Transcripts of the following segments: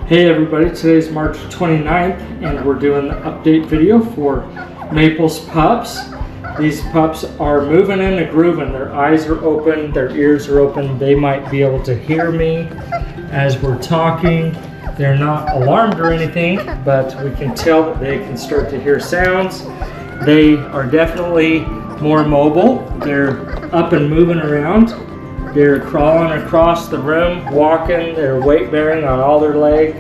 Hey everybody, today's March 29th and we're doing the update video for Maple's pups. These pups are moving and grooving. Their eyes are open, their ears are open. They might be able to hear me as we're talking. They're not alarmed or anything, but we can tell that they can start to hear sounds. They are definitely more mobile. They're up and moving around. They're crawling across the room, walking. They're weight bearing on all their legs.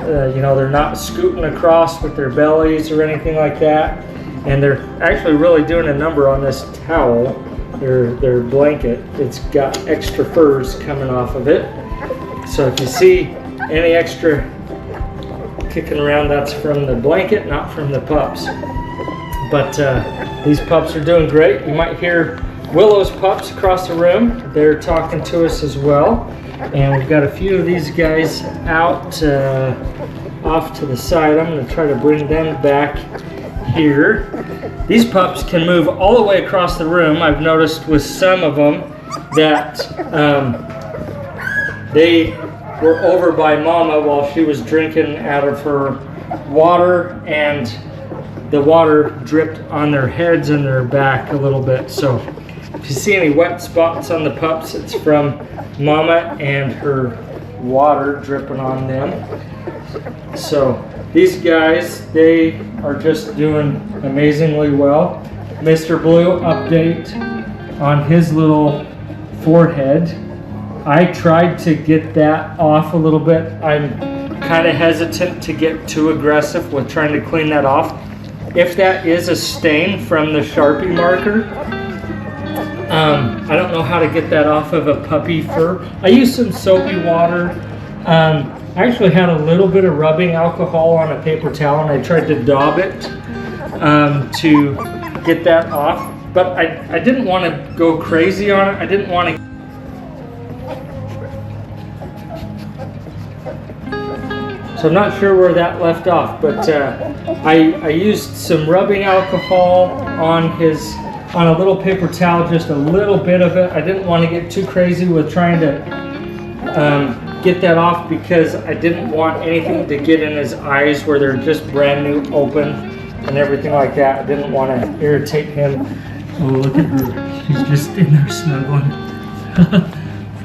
They're not scooting across with their bellies or anything like that. And they're actually really doing a number on this towel, their blanket. It's got extra furs coming off of it. So if you see any extra kicking around, that's from the blanket, not from the pups. But these pups are doing great. You might hear Willow's pups across the room. They're talking to us as well. And we've got a few of these guys out off to the side. I'm going to try to bring them back here. These pups can move all the way across the room. I've noticed with some of them that they were over by Mama while she was drinking out of her water, and the water dripped on their heads and their back a little bit. So if you see any wet spots on the pups, it's from Mama and her water dripping on them. So these guys, they are just doing amazingly well. Mr. Blue, update on his little forehead. I tried to get that off a little bit. I'm kind of hesitant to get too aggressive with trying to clean that off. If that is a stain from the Sharpie marker, I don't know how to get that off of a puppy fur. I used some soapy water. I actually had a little bit of rubbing alcohol on a paper towel, and I tried to daub it to get that off. But I didn't want to go crazy on it. I didn't want to. So I'm not sure where that left off, but I used some rubbing alcohol on a little paper towel, just a little bit of it. I didn't want to get too crazy with trying to get that off, because I didn't want anything to get in his eyes where they're just brand new open and everything like that. I didn't want to irritate him. Oh, look at her. She's just in there snuggling.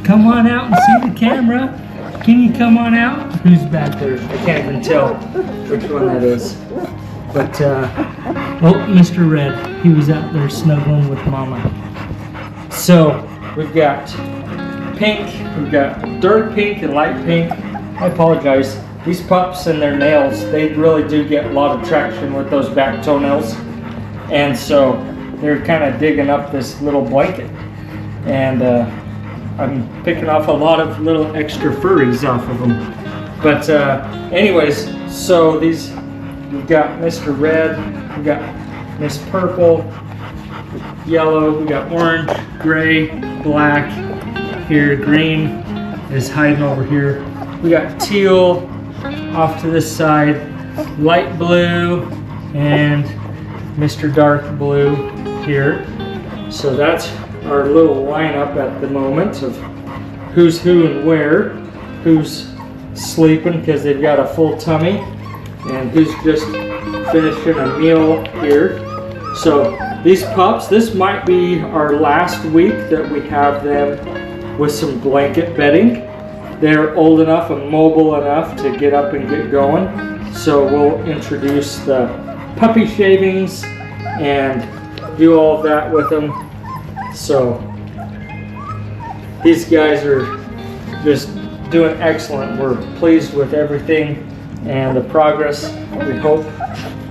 Come on out and see the camera. Can you come on out? Who's back there? I can't even tell which one that is. But, oh, Mr. Red, he was out there snuggling with Mama. So, we've got pink, we've got dark pink and light pink. I apologize. These pups and their nails, they really do get a lot of traction with those back toenails. And so, they're kind of digging up this little blanket. And I'm picking off a lot of little extra furries off of them. But anyways, so these, we've got Mr. Red, we've got Miss Purple, yellow, we got orange, gray, black. Here, green is hiding over here. We got teal off to this side, light blue, and Mr. Dark Blue here. So that's our little lineup at the moment of who's who and where, who's sleeping because they've got a full tummy, and who's just finishing a meal here. So these pups, this might be our last week that we have them with some blanket bedding. They're old enough and mobile enough to get up and get going. So we'll introduce the puppy shavings and do all of that with them. So these guys are just doing excellent. We're pleased with everything and the progress. We hope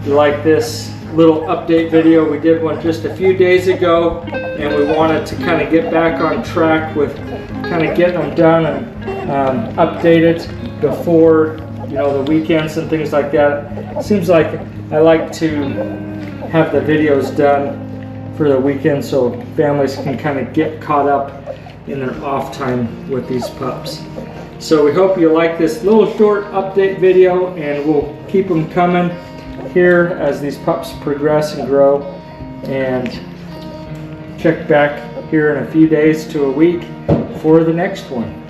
you like this little update video. We did one just a few days ago, and we wanted to kind of get back on track with kind of getting them done and updated before the weekends and things like that. It seems like I like to have the videos done for the weekend so families can kind of get caught up in their off time with these pups. So we hope you like this little short update video, and we'll keep them coming here as these pups progress and grow. And check back here in a few days to a week for the next one.